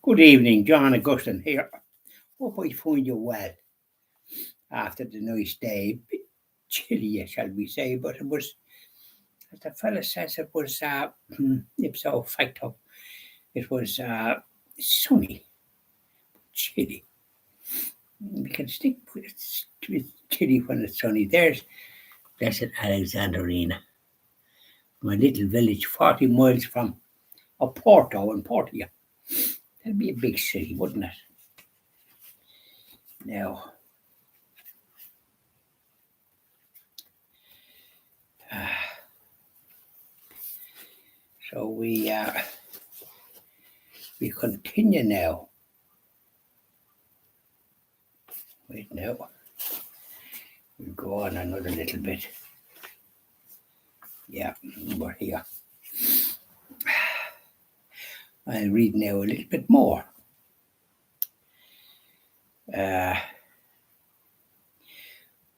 Good evening, John Augustine here. Hope I find you well after the nice day. Bit chilly, shall we say, but it was, as the fella says, it was ipso facto. It was sunny, chilly. We can stick with it's chilly when it's sunny. There's blessed Alexandreina, my little village, 40 miles from Porto in Portugal. That'd be a big city, wouldn't it? Now, so we continue now. Wait now. We'll go on another little bit. Yeah, we're here. I'll read now a little bit more.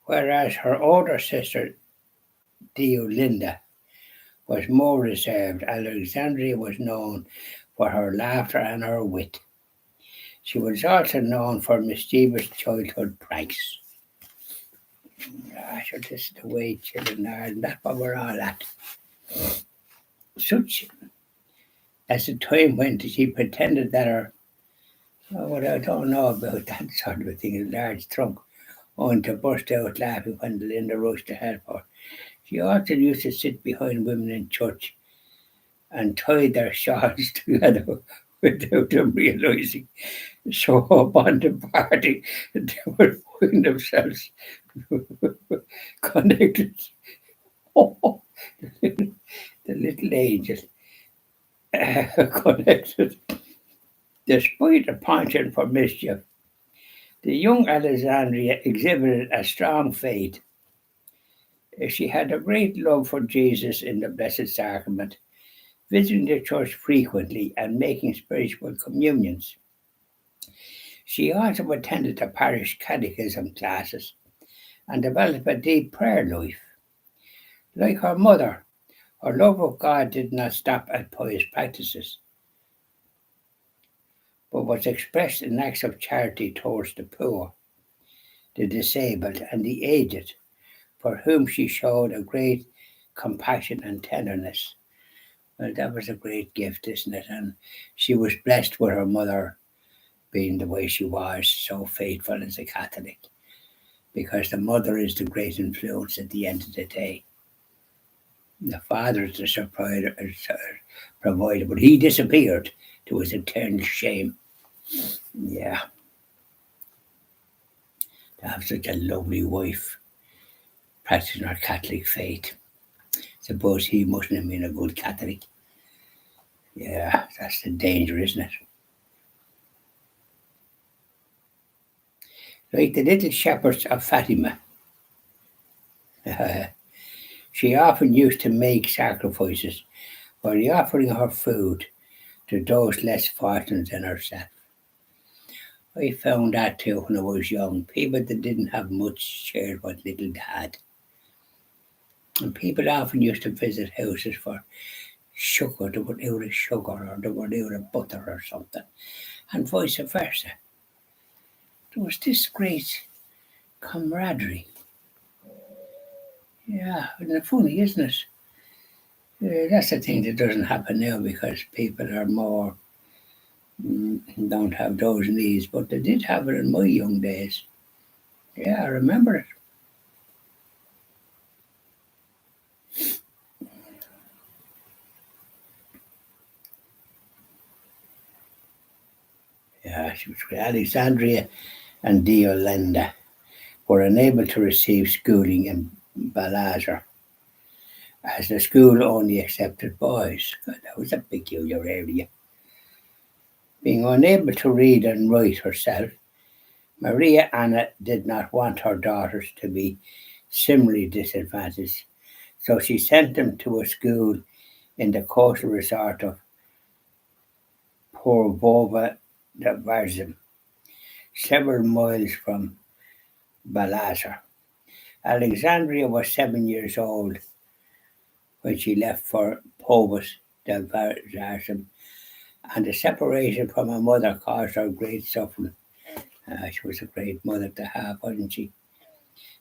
Whereas her older sister, Deolinda, was more reserved, Alexandria was known for her laughter and her wit. She was also known for mischievous childhood pranks. So this is the way children are, and that's what we're all at. Such as the time went, she pretended that her, I don't know about that sort of a thing, a large trunk, only to burst out laughing when Linda rushed to help her. She also used to sit behind women in church and tie their shawls together without them realising. Show up on the party and they would find themselves connected. Oh, the little angel connected. Despite a penchant for mischief, the young Alexandria exhibited a strong faith. She had a great love for Jesus in the Blessed Sacrament, visiting the church frequently and making spiritual communions. She also attended the parish catechism classes and developed a deep prayer life. Like her mother, her love of God did not stop at pious practices, but was expressed in acts of charity towards the poor, the disabled, and the aged, for whom she showed a great compassion and tenderness. Well, that was a great gift, isn't it? And she was blessed with her mother being the way she was, so faithful as a Catholic, because the mother is the great influence at the end of the day. The father is the provider, but he disappeared to his eternal shame. Yeah, to have such a lovely wife practicing her Catholic faith. Suppose he mustn't have been a good Catholic. Yeah, that's the danger, isn't it? Like the little shepherds of Fatima, she often used to make sacrifices by offering her food to those less fortunate than herself. I found that too when I was young. People that didn't have much shared what little they had. And people often used to visit houses for sugar, they were out of sugar or they were out of butter or something, and vice versa. There was this great camaraderie. Yeah, isn't it funny, isn't it? That's the thing that doesn't happen now because people are more, don't have those needs, but they did have it in my young days. Yeah, I remember it. Yeah, she was Alexandria and Deolanda were unable to receive schooling in Balazar, as the school only accepted boys. God, that was a peculiar area. Being unable to read and write herself, Maria Anna did not want her daughters to be similarly disadvantaged, so she sent them to a school in the coastal resort of Porvova de Varzim, several miles from Balazar. Alexandria was 7 years old when she left for Povus de Varzim And the separation from her mother caused her great suffering. She was a great mother to have, wasn't she?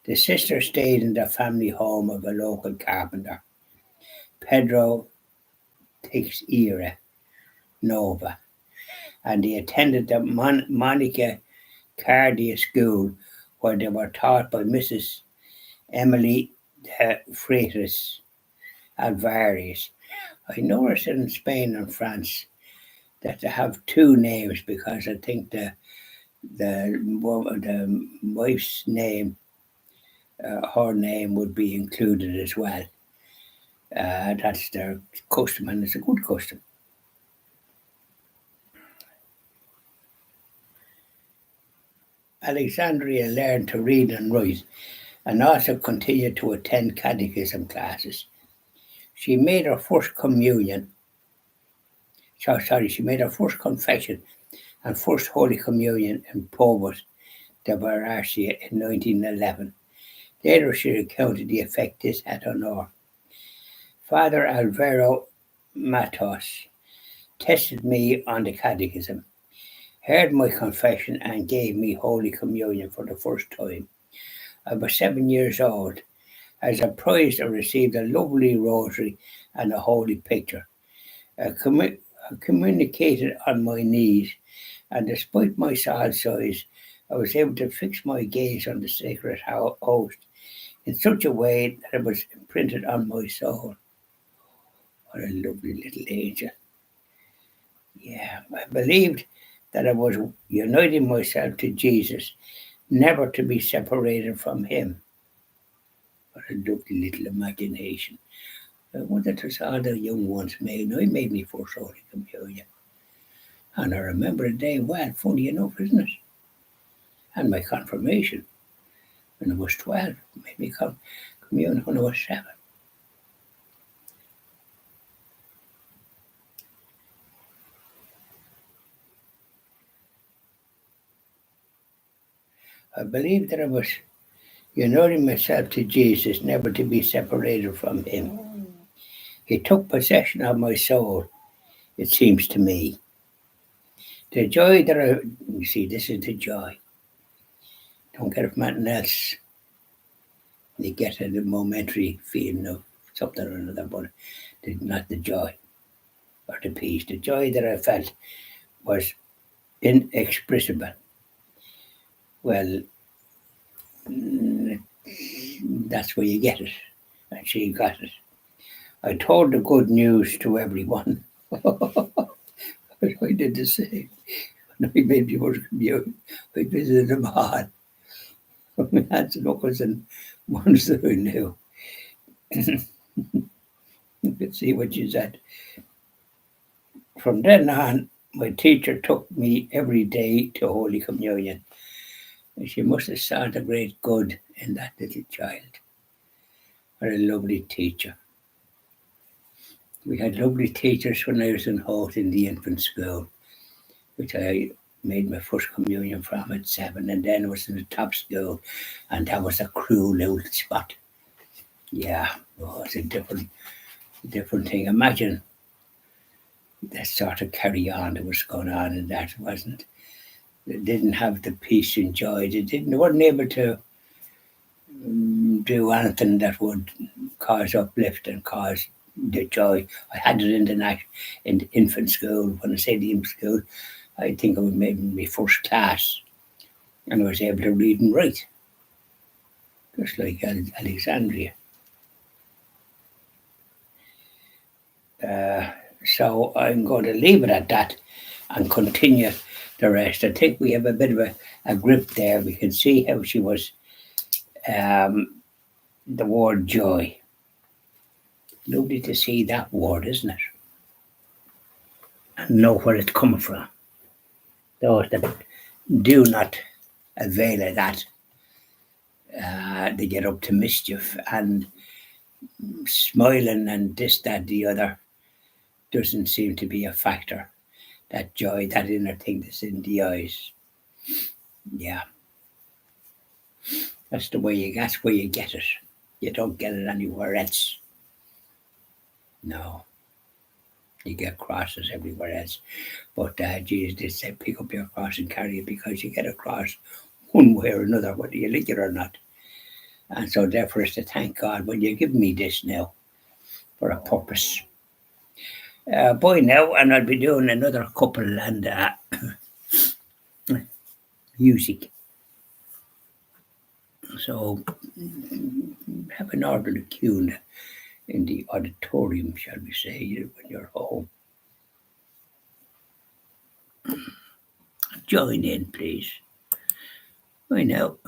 The sister stayed in the family home of a local carpenter, Pedro Teixeira Nova, and they attended the Monica Cardia School, where they were taught by Mrs. Emily de Freitas Alvarez. I noticed in Spain and France that they have two names because I think the wife's name, her name would be included as well. That's their custom, and it's a good custom. Alexandria learned to read and write, and also continued to attend catechism classes. She made her first communion. She made her first confession and first Holy Communion in Pobos de Barracia in 1911. Later, she recounted the effect this had on her. Father Alvaro Matos tested me on the catechism, heard my confession, and gave me Holy Communion for the first time. I was 7 years old. As a prize, I received a lovely rosary and a holy picture. I communicated on my knees, and despite my small size, I was able to fix my gaze on the sacred host in such a way that it was imprinted on my soul. What a lovely little angel. Yeah, I believed that I was uniting myself to Jesus, never to be separated from him. What a lovely little imagination. I wonder if all the young ones made. I made me first Holy Communion. And I remember the day well, funny enough, isn't it? And my confirmation when I was 12, made me communion when I was 7. I believed that I was uniting myself to Jesus, never to be separated from him. He took possession of my soul, it seems to me. The joy that you see, this is the joy. Don't get it from anything else. You get a momentary feeling of something or another, but not the joy or the peace. The joy that I felt was inexpressible. Well, that's where you get it. And she got it. I told the good news to everyone. I did the same. When I made my first communion, I visited them all. My aunts and uncles and ones that I knew. You could see what she said. From then on, my teacher took me every day to Holy Communion. And she must have saw the great good in that little child. What a lovely teacher. We had lovely teachers when I was in Holt in the infant school, which I made my first communion from at 7, and then I was in the top school, and that was a cruel old spot. Yeah, oh, it's a different thing. Imagine that sort of carry on that was going on in that, wasn't it? They didn't have the peace and joy. They weren't able to do anything that would cause uplift and cause the joy. I had it in the infant school. When I say the infant school, I think I was maybe in my first class, and I was able to read and write, just like Alexandria. So I'm going to leave it at that and continue the rest. I think we have a bit of a grip there. We can see how she was the word joy. Lovely to see that word, isn't it? And know where it's coming from. Those that do not avail of that, they get up to mischief, and smiling and this, that, the other doesn't seem to be a factor. That joy, that inner thing that's in the eyes. Yeah. That's where you get it. You don't get it anywhere else. No. You get crosses everywhere else. But Jesus did say, pick up your cross and carry it, because you get a cross one way or another, whether you like it or not. And so therefore it's to thank God, well, you give me this now for a purpose. Boy now, and I'll be doing another couple and music. So have an orderly tune in the auditorium, shall we say, when you're home. Join in, please. I know.